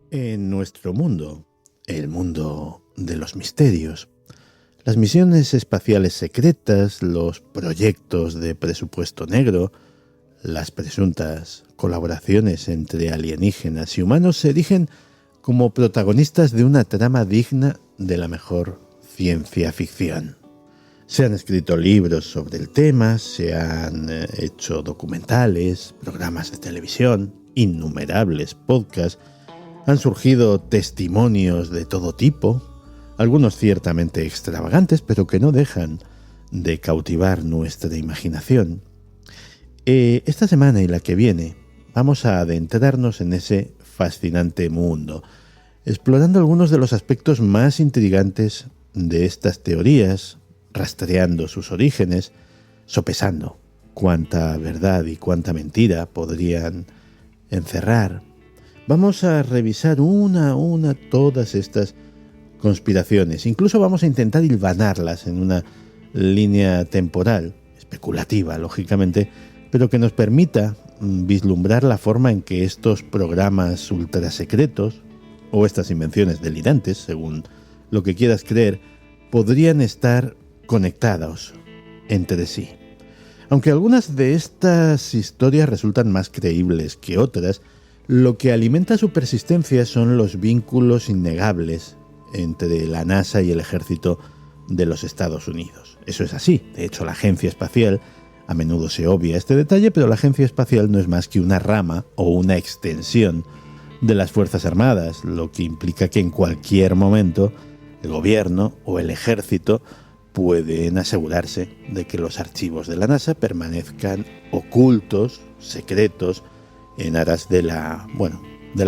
En nuestro mundo, el mundo de los misterios, las misiones espaciales secretas, los proyectos de presupuesto negro, las presuntas colaboraciones entre alienígenas y humanos se erigen como protagonistas de una trama digna de la mejor ciencia ficción. Se han escrito libros sobre el tema, se han hecho documentales, programas de televisión, innumerables podcasts, han surgido testimonios de todo tipo, algunos ciertamente extravagantes, pero que no dejan de cautivar nuestra imaginación. Esta semana y la que viene vamos a adentrarnos en ese fascinante mundo, explorando algunos de los aspectos más intrigantes de estas teorías, rastreando sus orígenes, sopesando cuánta verdad y cuánta mentira podrían encerrar. Vamos a revisar una a una todas estas conspiraciones. Incluso vamos a intentar hilvanarlas en una línea temporal, especulativa, lógicamente, pero que nos permita vislumbrar la forma en que estos programas ultrasecretos, o estas invenciones delirantes, según lo que quieras creer, podrían estar conectados entre sí. Aunque algunas de estas historias resultan más creíbles que otras, lo que alimenta su persistencia son los vínculos innegables entre la NASA y el ejército de los Estados Unidos. Eso es así. De hecho, la agencia espacial, a menudo se obvia este detalle, pero la agencia espacial no es más que una rama o una extensión de las Fuerzas Armadas, lo que implica que en cualquier momento el gobierno o el ejército pueden asegurarse de que los archivos de la NASA permanezcan ocultos, secretos, en aras de la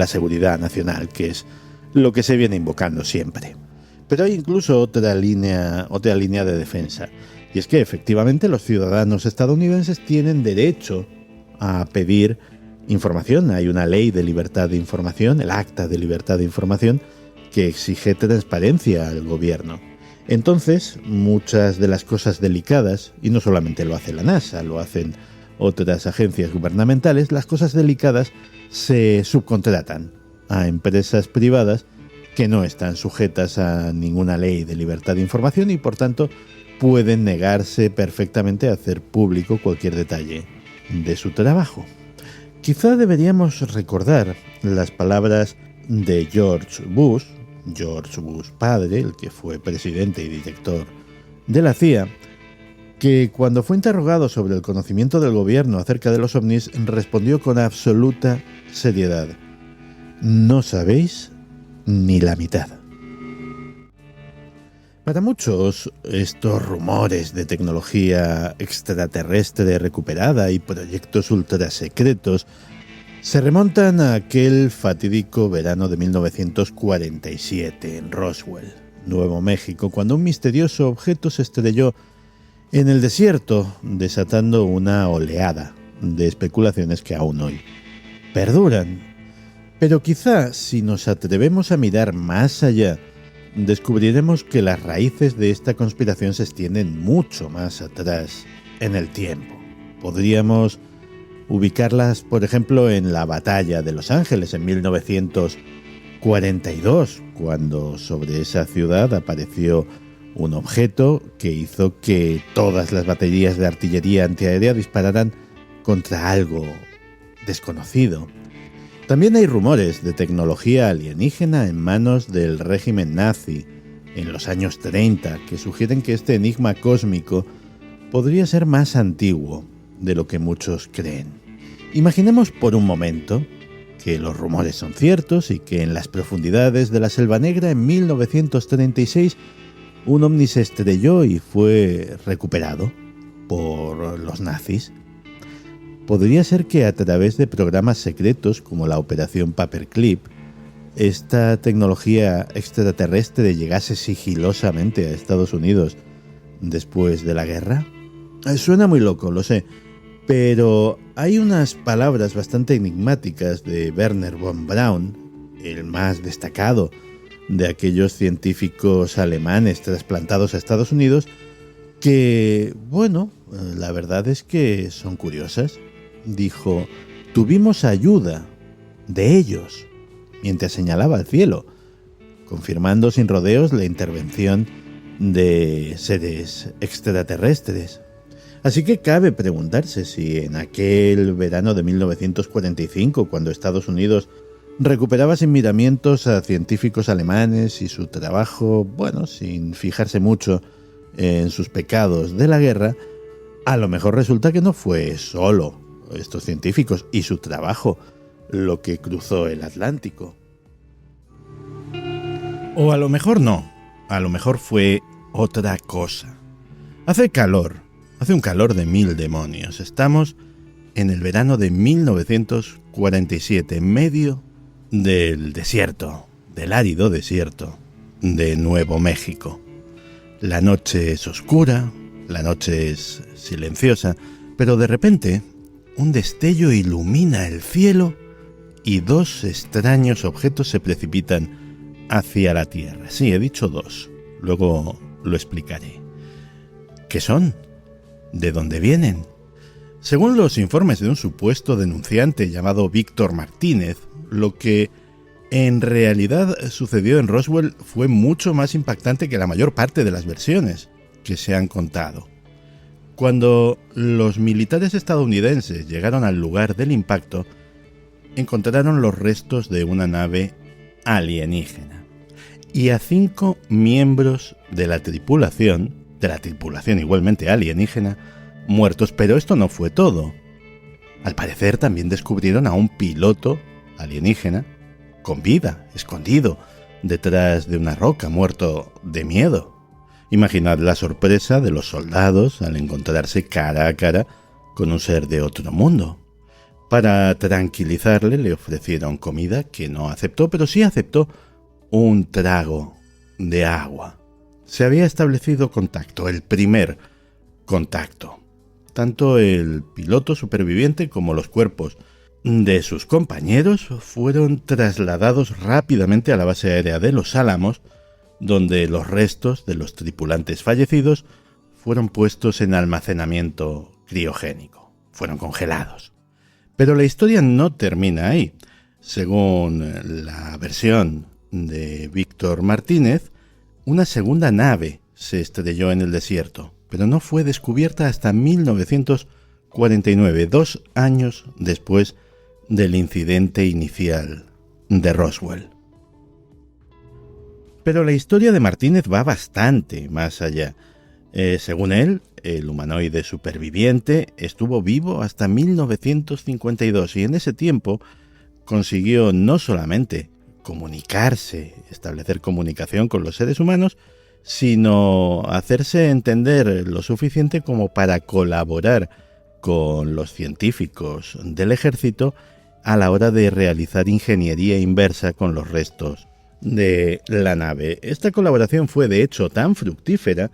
seguridad nacional, que es lo que se viene invocando siempre. Pero hay incluso otra línea de defensa, y es que efectivamente los ciudadanos estadounidenses tienen derecho a pedir información. Hay una ley de libertad de información, el Acta de Libertad de Información, que exige transparencia al gobierno. Entonces, muchas de las cosas delicadas, y no solamente lo hace la NASA, lo hacen otras agencias gubernamentales, las cosas delicadas se subcontratan a empresas privadas que no están sujetas a ninguna ley de libertad de información y por tanto pueden negarse perfectamente a hacer público cualquier detalle de su trabajo. Quizá deberíamos recordar las palabras de George Bush padre, el que fue presidente y director de la CIA, que cuando fue interrogado sobre el conocimiento del gobierno acerca de los ovnis, respondió con absoluta seriedad: no sabéis ni la mitad. Para muchos, estos rumores de tecnología extraterrestre recuperada y proyectos ultrasecretos se remontan a aquel fatídico verano de 1947 en Roswell, Nuevo México, cuando un misterioso objeto se estrelló en el desierto, desatando una oleada de especulaciones que aún hoy perduran. Pero quizá si nos atrevemos a mirar más allá, descubriremos que las raíces de esta conspiración se extienden mucho más atrás en el tiempo. Podríamos ubicarlas, por ejemplo, en la Batalla de Los Ángeles en 1942, cuando sobre esa ciudad apareció un objeto que hizo que todas las baterías de artillería antiaérea dispararan contra algo desconocido. También hay rumores de tecnología alienígena en manos del régimen nazi en los años 30 que sugieren que este enigma cósmico podría ser más antiguo de lo que muchos creen. Imaginemos por un momento que los rumores son ciertos y que en las profundidades de la Selva Negra en 1936 un ovni se estrelló y fue recuperado por los nazis. Podría ser que a través de programas secretos como la Operación Paperclip, esta tecnología extraterrestre llegase sigilosamente a Estados Unidos después de la guerra. Suena muy loco, lo sé, pero hay unas palabras bastante enigmáticas de Wernher von Braun, el más destacado de aquellos científicos alemanes trasplantados a Estados Unidos, que, bueno, la verdad es que son curiosas. Dijo: tuvimos ayuda de ellos mientras señalaba al cielo, confirmando sin rodeos la intervención de seres extraterrestres. Así que cabe preguntarse si en aquel verano de 1945, cuando Estados Unidos recuperaba sin miramientos a científicos alemanes y su trabajo, bueno, sin fijarse mucho en sus pecados de la guerra, a lo mejor resulta que no fue solo estos científicos y su trabajo lo que cruzó el Atlántico. O a lo mejor no, a lo mejor fue otra cosa. Hace un calor de 1000 demonios. Estamos en el verano de 1947, en medio del desierto, del árido desierto de Nuevo México. La noche es oscura, la noche es silenciosa, pero de repente un destello ilumina el cielo y 2 extraños objetos se precipitan hacia la Tierra. Sí, he dicho 2, luego lo explicaré. ¿Qué son? ¿De dónde vienen? Según los informes de un supuesto denunciante llamado Víctor Martínez, lo que en realidad sucedió en Roswell fue mucho más impactante que la mayor parte de las versiones que se han contado. Cuando los militares estadounidenses llegaron al lugar del impacto, encontraron los restos de una nave alienígena y a 5 miembros de la tripulación igualmente alienígena, muertos. Pero esto no fue todo. Al parecer también descubrieron a un piloto alienígena con vida, escondido detrás de una roca, muerto de miedo. Imaginad la sorpresa de los soldados al encontrarse cara a cara con un ser de otro mundo. Para tranquilizarle le ofrecieron comida que no aceptó, pero sí aceptó un trago de agua. Se había establecido contacto, el primer contacto. Tanto el piloto superviviente como los cuerpos de sus compañeros fueron trasladados rápidamente a la base aérea de Los Álamos, donde los restos de los tripulantes fallecidos fueron puestos en almacenamiento criogénico, fueron congelados. Pero la historia no termina ahí. Según la versión de Víctor Martínez, una segunda nave se estrelló en el desierto, pero no fue descubierta hasta 1949, 2 años después del incidente inicial de Roswell. Pero la historia de Martínez va bastante más allá. Según él, el humanoide superviviente estuvo vivo hasta 1952 y en ese tiempo consiguió no solamente comunicarse, establecer comunicación con los seres humanos, sino hacerse entender lo suficiente como para colaborar con los científicos del ejército a la hora de realizar ingeniería inversa con los restos de la nave. Esta colaboración fue de hecho tan fructífera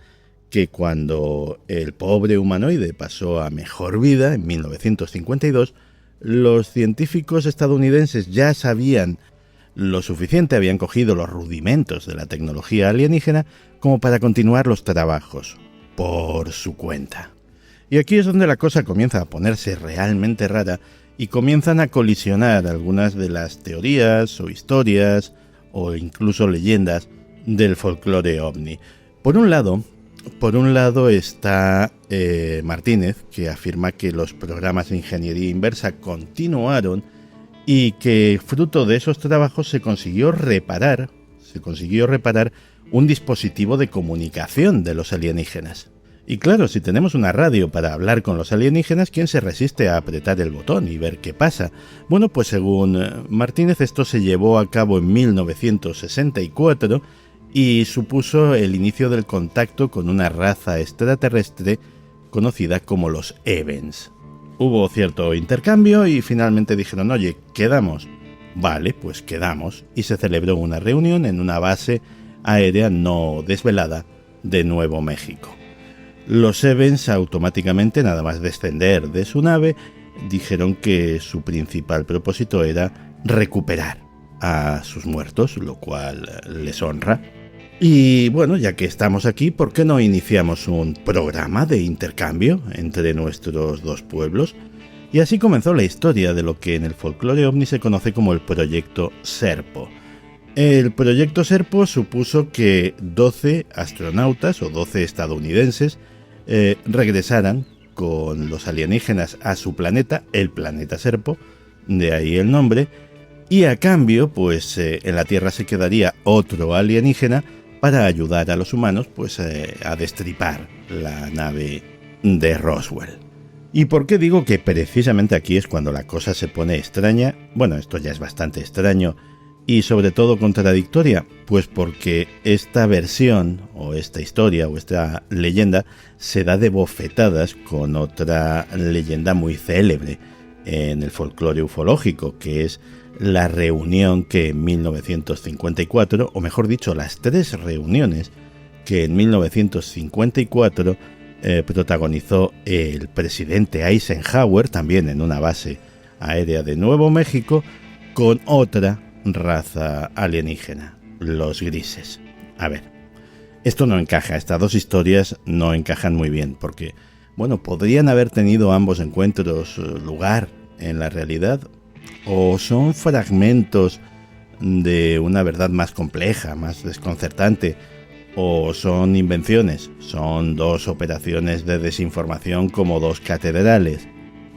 que cuando el pobre humanoide pasó a mejor vida en 1952, los científicos estadounidenses ya sabían lo suficiente, habían cogido los rudimentos de la tecnología alienígena como para continuar los trabajos por su cuenta. Y aquí es donde la cosa comienza a ponerse realmente rara y comienzan a colisionar algunas de las teorías o historias o incluso leyendas del folclore ovni. Por un lado está Martínez, que afirma que los programas de ingeniería inversa continuaron y que fruto de esos trabajos se consiguió reparar un dispositivo de comunicación de los alienígenas. Y claro, si tenemos una radio para hablar con los alienígenas, ¿quién se resiste a apretar el botón y ver qué pasa? Bueno, pues según Martínez, esto se llevó a cabo en 1964 y supuso el inicio del contacto con una raza extraterrestre conocida como los Evans. Hubo cierto intercambio y finalmente dijeron, oye, ¿quedamos? Vale, pues quedamos, y se celebró una reunión en una base aérea no desvelada de Nuevo México. Los Evans automáticamente, nada más descender de su nave, dijeron que su principal propósito era recuperar a sus muertos, lo cual les honra. Y bueno, ya que estamos aquí, ¿por qué no iniciamos un programa de intercambio entre nuestros dos pueblos? Y así comenzó la historia de lo que en el folclore ovni se conoce como el Proyecto Serpo. El Proyecto Serpo supuso que 12 astronautas o 12 estadounidenses regresaran con los alienígenas a su planeta, el planeta Serpo, de ahí el nombre, y a cambio, pues en la Tierra se quedaría otro alienígena para ayudar a los humanos pues a destripar la nave de Roswell. ¿Y por qué digo que precisamente aquí es cuando la cosa se pone extraña? Bueno, esto ya es bastante extraño y sobre todo contradictoria, pues porque esta versión o esta historia o esta leyenda se da de bofetadas con otra leyenda muy célebre en el folclore ufológico, que es la reunión que en 1954, o mejor dicho, las 3 reuniones que en 1954 protagonizó el presidente Eisenhower, también en una base aérea de Nuevo México, con otra raza alienígena, los grises. A ver, esto no encaja, estas dos historias no encajan muy bien, porque, bueno, podrían haber tenido ambos encuentros lugar en la realidad, o son fragmentos de una verdad más compleja, más desconcertante, o son invenciones, son 2 operaciones de desinformación como 2 catedrales.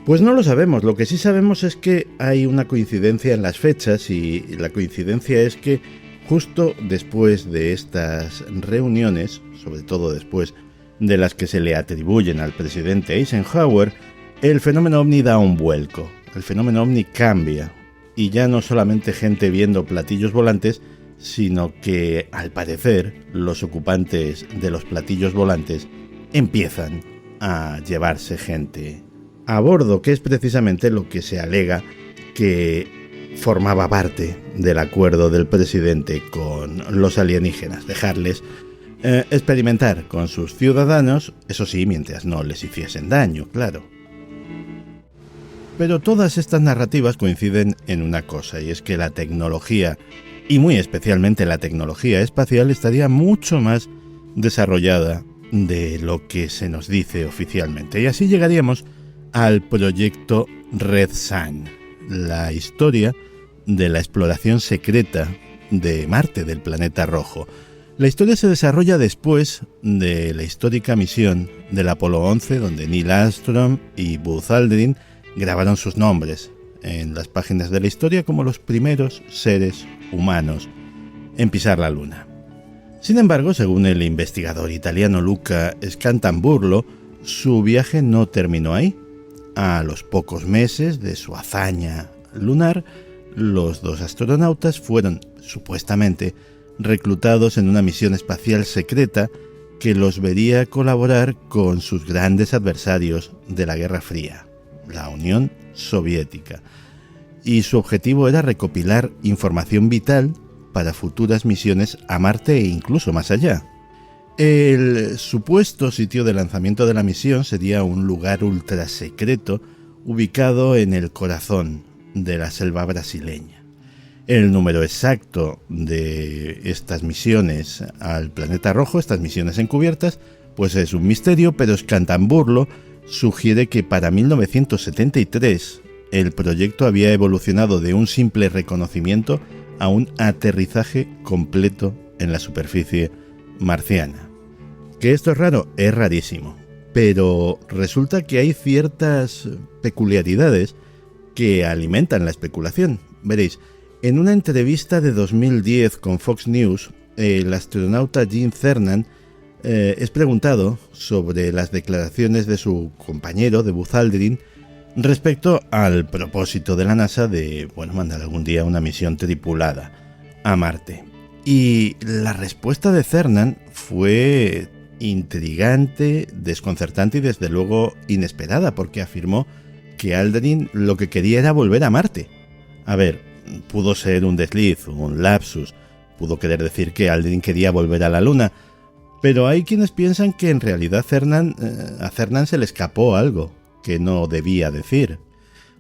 Pues no lo sabemos, lo que sí sabemos es que hay una coincidencia en las fechas y la coincidencia es que justo después de estas reuniones, sobre todo después de las que se le atribuyen al presidente Eisenhower, el fenómeno ovni da un vuelco, el fenómeno ovni cambia y ya no solamente gente viendo platillos volantes, sino que, al parecer, los ocupantes de los platillos volantes empiezan a llevarse gente a bordo, que es precisamente lo que se alega que formaba parte del acuerdo del presidente con los alienígenas, dejarles experimentar con sus ciudadanos, eso sí, mientras no les hiciesen daño, claro. Pero todas estas narrativas coinciden en una cosa, y es que la tecnología, y muy especialmente la tecnología espacial, estaría mucho más desarrollada de lo que se nos dice oficialmente. Y así llegaríamos al proyecto Red Sun, la historia de la exploración secreta de Marte, del planeta rojo. La historia se desarrolla después de la histórica misión del Apolo 11, donde Neil Armstrong y Buzz Aldrin grabaron sus nombres en las páginas de la historia como los primeros seres humanos en pisar la Luna. Sin embargo, según el investigador italiano Luca Scantamburlo, su viaje no terminó ahí. A los pocos meses de su hazaña lunar, los 2 astronautas fueron, supuestamente, reclutados en una misión espacial secreta que los vería colaborar con sus grandes adversarios de la Guerra Fría, la Unión Soviética, y su objetivo era recopilar información vital para futuras misiones a Marte e incluso más allá. El supuesto sitio de lanzamiento de la misión sería un lugar ultra secreto ubicado en el corazón de la selva brasileña. El número exacto de estas misiones al planeta rojo, estas misiones encubiertas, pues es un misterio, pero Scantamburlo sugiere que para 1973 el proyecto había evolucionado de un simple reconocimiento a un aterrizaje completo en la superficie marciana. ¿Que esto es raro? Es rarísimo, pero resulta que hay ciertas peculiaridades que alimentan la especulación. Veréis, en una entrevista de 2010 con Fox News, el astronauta Gene Cernan es preguntado sobre las declaraciones de su compañero, de Buzz Aldrin, respecto al propósito de la NASA de, mandar algún día una misión tripulada a Marte. Y la respuesta de Cernan fue intrigante, desconcertante y desde luego inesperada, porque afirmó que Aldrin lo que quería era volver a Marte. A ver, pudo ser un desliz, un lapsus, pudo querer decir que Aldrin quería volver a la Luna, pero hay quienes piensan que en realidad a Cernan se le escapó algo que no debía decir.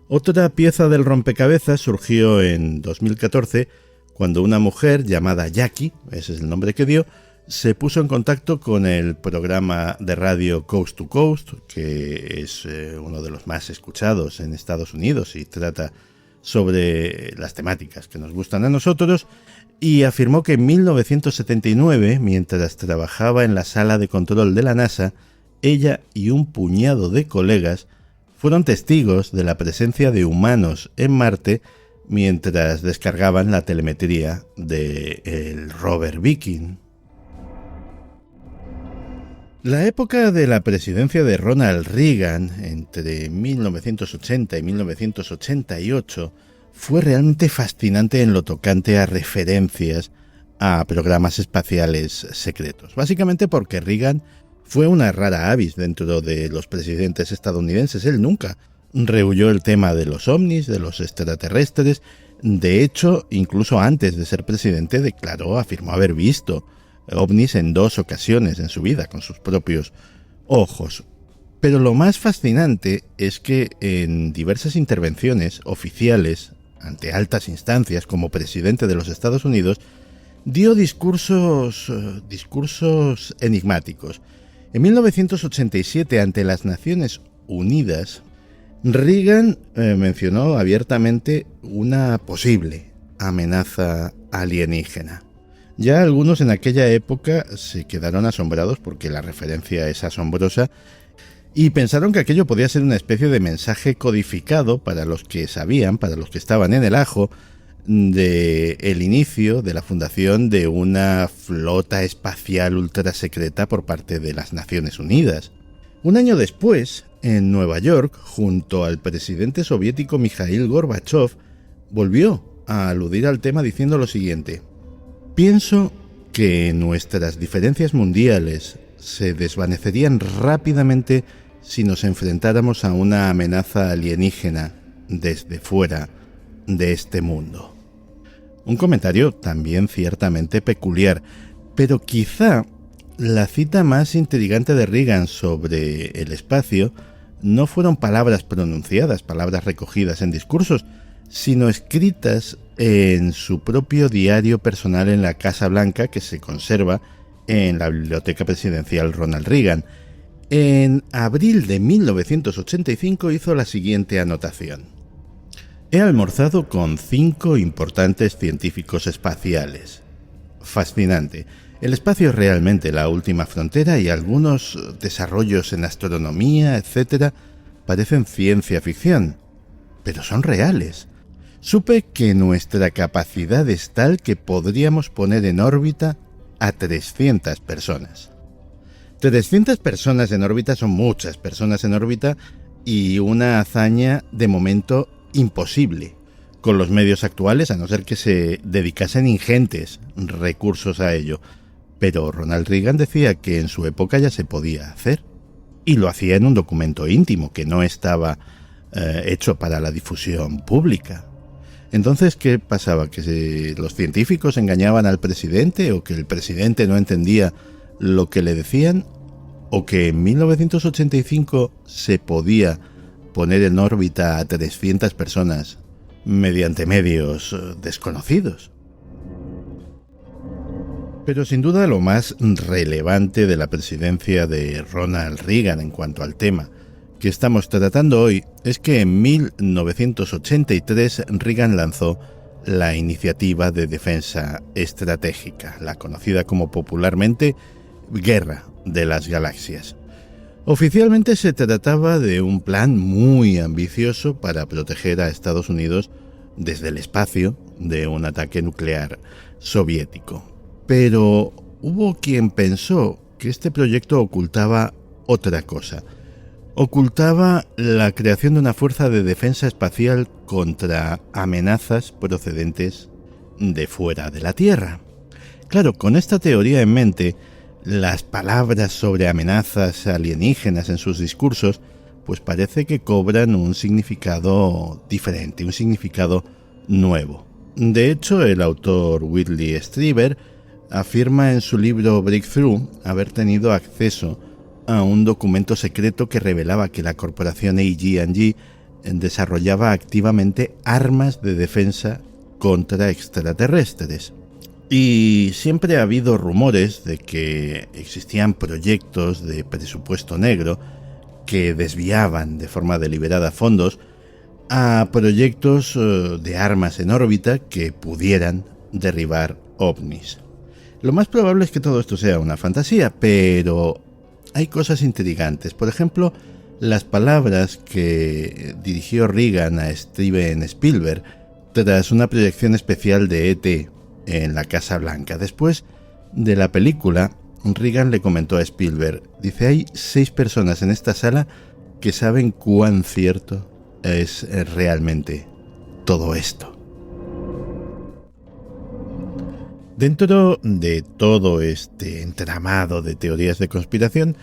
Otra pieza del rompecabezas surgió en 2014 cuando una mujer llamada Jackie, ese es el nombre que dio, se puso en contacto con el programa de radio Coast to Coast, que es uno de los más escuchados en Estados Unidos y trata sobre las temáticas que nos gustan a nosotros, y afirmó que en 1979, mientras trabajaba en la sala de control de la NASA, ella y un puñado de colegas fueron testigos de la presencia de humanos en Marte mientras descargaban la telemetría del rover Viking. La época de la presidencia de Ronald Reagan, entre 1980 y 1988, fue realmente fascinante en lo tocante a referencias a programas espaciales secretos. Básicamente porque Reagan fue una rara avis dentro de los presidentes estadounidenses. Él nunca rehuyó el tema de los ovnis, de los extraterrestres. De hecho, incluso antes de ser presidente, afirmó haber visto ovnis en 2 ocasiones en su vida, con sus propios ojos. Pero lo más fascinante es que en diversas intervenciones oficiales ante altas instancias como presidente de los Estados Unidos, dio discursos enigmáticos. En 1987, ante las Naciones Unidas, Reagan mencionó abiertamente una posible amenaza alienígena. Ya algunos en aquella época se quedaron asombrados porque la referencia es asombrosa y pensaron que aquello podía ser una especie de mensaje codificado para los que sabían, para los que estaban en el ajo, del inicio de la fundación de una flota espacial ultrasecreta por parte de las Naciones Unidas. Un año después, en Nueva York, junto al presidente soviético Mikhail Gorbachev, volvió a aludir al tema diciendo lo siguiente: pienso que nuestras diferencias mundiales se desvanecerían rápidamente si nos enfrentáramos a una amenaza alienígena desde fuera de este mundo. Un comentario también ciertamente peculiar, pero quizá la cita más intrigante de Reagan sobre el espacio no fueron palabras pronunciadas, palabras recogidas en discursos, sino escritas en su propio diario personal en la Casa Blanca, que se conserva en la Biblioteca Presidencial Ronald Reagan. En abril de 1985 hizo la siguiente anotación: he almorzado con 5 importantes científicos espaciales. Fascinante. El espacio es realmente la última frontera y algunos desarrollos en astronomía, etc., parecen ciencia ficción, pero son reales. Supe que nuestra capacidad es tal que podríamos poner en órbita a 300 personas. 300 personas en órbita son muchas personas en órbita y una hazaña de momento imposible con los medios actuales, a no ser que se dedicasen ingentes recursos a ello. Pero Ronald Reagan decía que en su época ya se podía hacer, y lo hacía en un documento íntimo que no estaba hecho para la difusión pública. Entonces, ¿qué pasaba? ¿Que los científicos engañaban al presidente, o que el presidente no entendía lo que le decían, o que en 1985 se podía poner en órbita a 300 personas mediante medios desconocidos? Pero sin duda lo más relevante de la presidencia de Ronald Reagan en cuanto al tema que estamos tratando hoy es que en 1983 Reagan lanzó la Iniciativa de Defensa Estratégica, la conocida como popularmente Guerra de las Galaxias. Oficialmente se trataba de un plan muy ambicioso para proteger a Estados Unidos desde el espacio de un ataque nuclear soviético. Pero hubo quien pensó que este proyecto ocultaba otra cosa. Ocultaba la creación de una fuerza de defensa espacial contra amenazas procedentes de fuera de la Tierra. Claro, con esta teoría en mente, las palabras sobre amenazas alienígenas en sus discursos, pues parece que cobran un significado diferente, un significado nuevo. De hecho, el autor Whitley Strieber afirma en su libro Breakthrough haber tenido acceso a un documento secreto que revelaba que la corporación AT&T desarrollaba activamente armas de defensa contra extraterrestres. Y siempre ha habido rumores de que existían proyectos de presupuesto negro que desviaban de forma deliberada fondos a proyectos de armas en órbita que pudieran derribar ovnis. Lo más probable es que todo esto sea una fantasía, pero hay cosas intrigantes. Por ejemplo, las palabras que dirigió Reagan a Steven Spielberg tras una proyección especial de E.T. en la Casa Blanca. Después de la película, Reagan le comentó a Spielberg, dice, hay 6 personas en esta sala que saben cuán cierto es realmente todo esto. Dentro de todo este entramado de teorías de conspiración,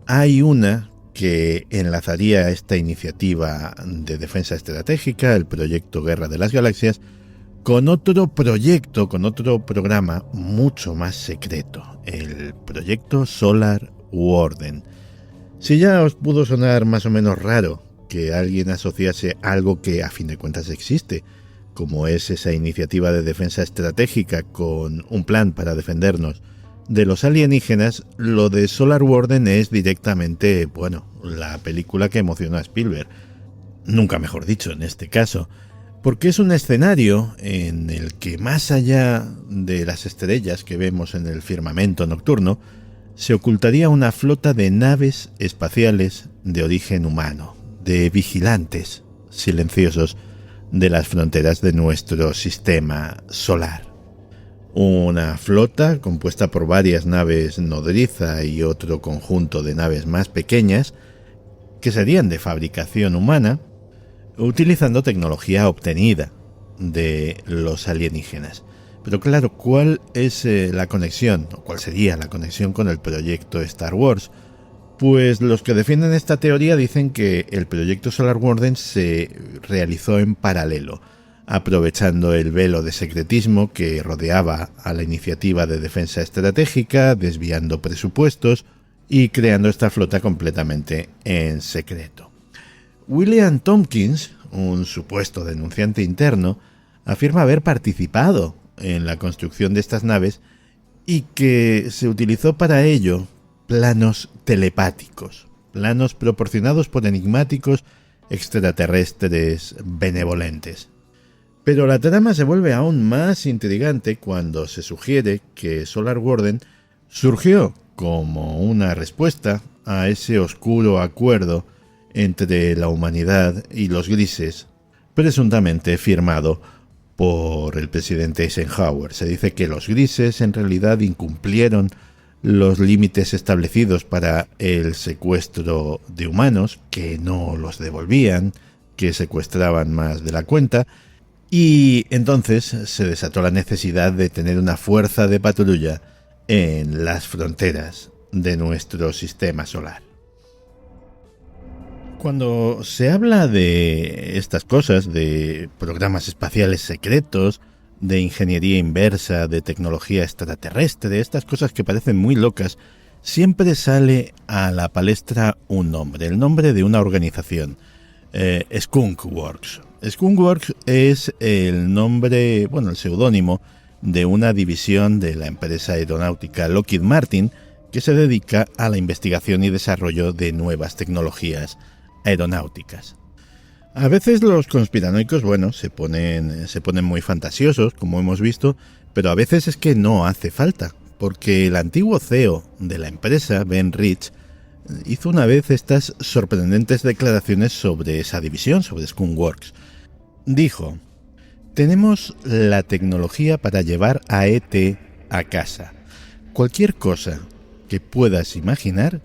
hay una que enlazaría esta iniciativa de defensa estratégica, el proyecto Guerra de las Galaxias, con otro proyecto, con otro programa mucho más secreto, el proyecto Solar Warden. Si ya os pudo sonar más o menos raro que alguien asociase algo que a fin de cuentas existe, como es esa iniciativa de defensa estratégica con un plan para defendernos de los alienígenas, lo de Solar Warden es directamente, la película que emocionó a Spielberg. Nunca mejor dicho en este caso, porque es un escenario en el que más allá de las estrellas que vemos en el firmamento nocturno, se ocultaría una flota de naves espaciales de origen humano, de vigilantes silenciosos de las fronteras de nuestro sistema solar. Una flota compuesta por varias naves nodriza y otro conjunto de naves más pequeñas que serían de fabricación humana, utilizando tecnología obtenida de los alienígenas. Pero claro, ¿cuál es la conexión? ¿O cuál sería la conexión con el proyecto Star Wars? Pues los que defienden esta teoría dicen que el proyecto Solar Warden se realizó en paralelo, aprovechando el velo de secretismo que rodeaba a la iniciativa de defensa estratégica, desviando presupuestos y creando esta flota completamente en secreto. William Tompkins, un supuesto denunciante interno, afirma haber participado en la construcción de estas naves y que se utilizó para ello planos telepáticos, planos proporcionados por enigmáticos extraterrestres benevolentes. Pero la trama se vuelve aún más intrigante cuando se sugiere que Solar Warden surgió como una respuesta a ese oscuro acuerdo entre la humanidad y los grises, presuntamente firmado por el presidente Eisenhower. Se dice que los grises en realidad incumplieron los límites establecidos para el secuestro de humanos, que no los devolvían, que secuestraban más de la cuenta, y entonces se desató la necesidad de tener una fuerza de patrulla en las fronteras de nuestro sistema solar. Cuando se habla de estas cosas, de programas espaciales secretos, de ingeniería inversa, de tecnología extraterrestre, estas cosas que parecen muy locas, siempre sale a la palestra un nombre, el nombre de una organización, Skunk Works. Skunk Works es el nombre, el seudónimo de una división de la empresa aeronáutica Lockheed Martin que se dedica a la investigación y desarrollo de nuevas tecnologías aeronáuticas. A veces los conspiranoicos, se ponen muy fantasiosos, como hemos visto, pero a veces es que no hace falta, porque el antiguo CEO de la empresa, Ben Rich, hizo una vez estas sorprendentes declaraciones sobre esa división, sobre Skunk Works. Dijo: tenemos la tecnología para llevar a E.T. a casa. Cualquier cosa que puedas imaginar,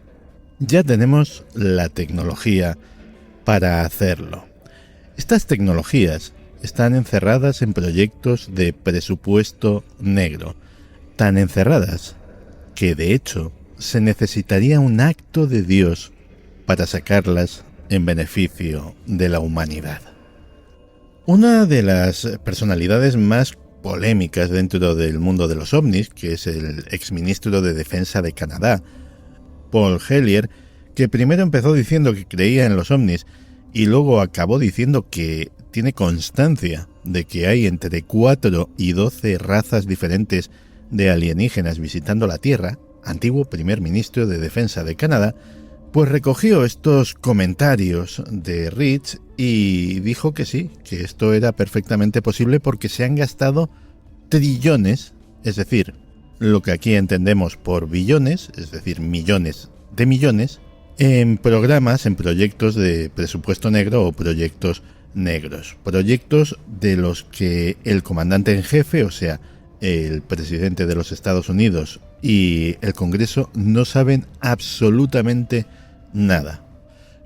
ya tenemos la tecnología para hacerlo. Estas tecnologías están encerradas en proyectos de presupuesto negro, tan encerradas que de hecho se necesitaría un acto de Dios para sacarlas en beneficio de la humanidad. Una de las personalidades más polémicas dentro del mundo de los ovnis, que es el exministro de Defensa de Canadá, Paul Hellyer, que primero empezó diciendo que creía en los ovnis y luego acabó diciendo que tiene constancia de que hay entre 4 y 12 razas diferentes de alienígenas visitando la Tierra, antiguo primer ministro de Defensa de Canadá, pues recogió estos comentarios de Rich y dijo que sí, que esto era perfectamente posible porque se han gastado trillones, es decir, lo que aquí entendemos por billones, es decir, millones de millones, en programas, en proyectos de presupuesto negro o proyectos negros. Proyectos de los que el comandante en jefe, o sea, el presidente de los Estados Unidos y el Congreso no saben absolutamente nada.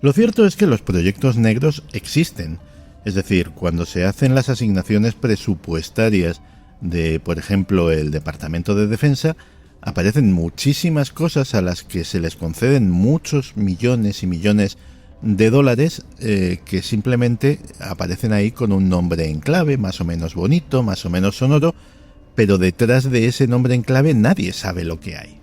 Lo cierto es que los proyectos negros existen, es decir, cuando se hacen las asignaciones presupuestarias de, por ejemplo, el Departamento de Defensa, aparecen muchísimas cosas a las que se les conceden muchos millones y millones de dólares que simplemente aparecen ahí con un nombre en clave, más o menos bonito, más o menos sonoro, pero detrás de ese nombre en clave nadie sabe lo que hay.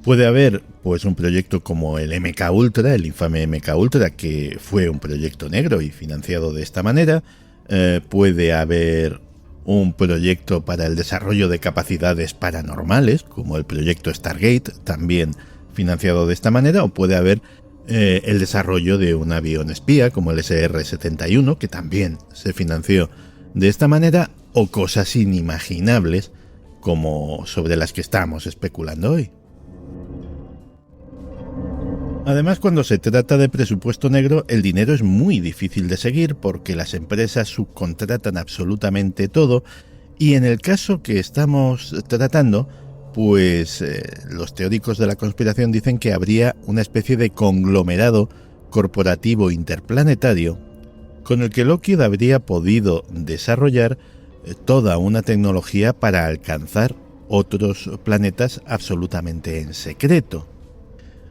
Puede haber pues un proyecto como el MK Ultra, el infame MK Ultra, que fue un proyecto negro y financiado de esta manera. Puede haber un proyecto para el desarrollo de capacidades paranormales, como el proyecto Stargate, también financiado de esta manera, o puede haber el desarrollo de un avión espía, como el SR-71, que también se financió de esta manera, o cosas inimaginables, como sobre las que estamos especulando hoy. Además, cuando se trata de presupuesto negro, el dinero es muy difícil de seguir porque las empresas subcontratan absolutamente todo, y en el caso que estamos tratando, pues los teóricos de la conspiración dicen que habría una especie de conglomerado corporativo interplanetario con el que Lockheed habría podido desarrollar toda una tecnología para alcanzar otros planetas absolutamente en secreto.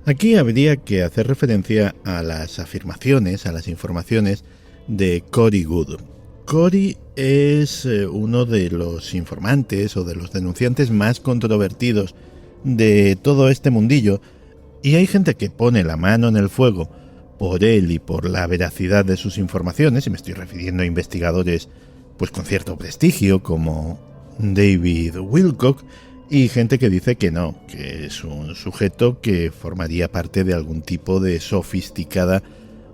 Aquí habría que hacer referencia a las afirmaciones, a las informaciones de Corey Goode. Corey es uno de los informantes o de los denunciantes más controvertidos de todo este mundillo, y hay gente que pone la mano en el fuego por él y por la veracidad de sus informaciones, y me estoy refiriendo a investigadores pues con cierto prestigio como David Wilcock, y gente que dice que no, que es un sujeto que formaría parte de algún tipo de sofisticada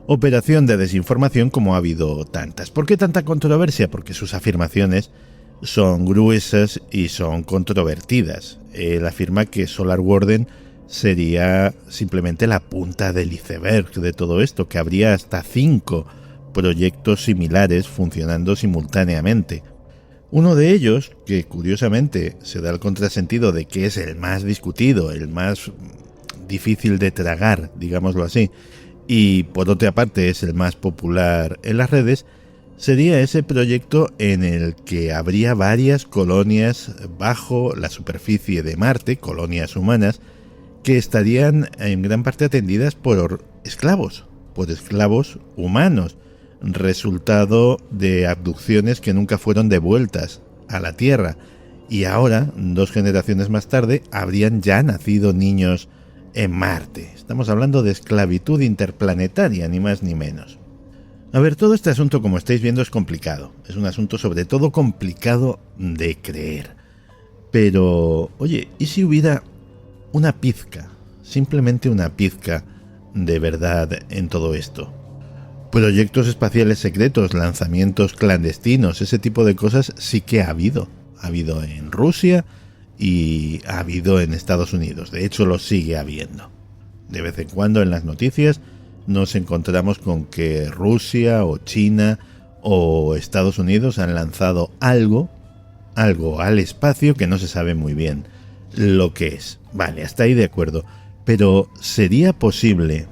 operación de desinformación como ha habido tantas. ¿Por qué tanta controversia? Porque sus afirmaciones son gruesas y son controvertidas. Él afirma que Solar Warden sería simplemente la punta del iceberg de todo esto, que habría hasta 5 proyectos similares funcionando simultáneamente. Uno de ellos, que curiosamente se da el contrasentido de que es el más discutido, el más difícil de tragar, digámoslo así, y por otra parte es el más popular en las redes, sería ese proyecto en el que habría varias colonias bajo la superficie de Marte, colonias humanas, que estarían en gran parte atendidas por esclavos humanos, resultado de abducciones que nunca fueron devueltas a la Tierra, y ahora, 2 generaciones más tarde, habrían ya nacido niños en Marte. Estamos hablando de esclavitud interplanetaria, ni más ni menos. A ver, todo este asunto, como estáis viendo, es complicado. Es un asunto sobre todo complicado de creer. Pero, oye, ¿y si hubiera una pizca, simplemente una pizca de verdad en todo esto? Proyectos espaciales secretos, lanzamientos clandestinos, ese tipo de cosas sí que ha habido. Ha habido en Rusia y ha habido en Estados Unidos. De hecho, lo sigue habiendo. De vez en cuando en las noticias nos encontramos con que Rusia o China o Estados Unidos han lanzado algo al espacio que no se sabe muy bien lo que es. Vale, hasta ahí de acuerdo. Pero ¿sería posible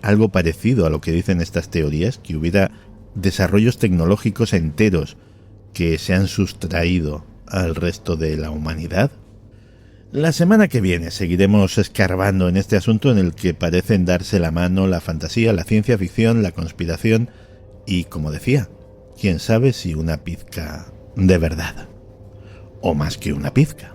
algo parecido a lo que dicen estas teorías? Que hubiera desarrollos tecnológicos enteros que se han sustraído al resto de la humanidad. La semana que viene seguiremos escarbando en este asunto en el que parecen darse la mano la fantasía, la ciencia ficción, la conspiración y, como decía, quién sabe si una pizca de verdad. O más que una pizca.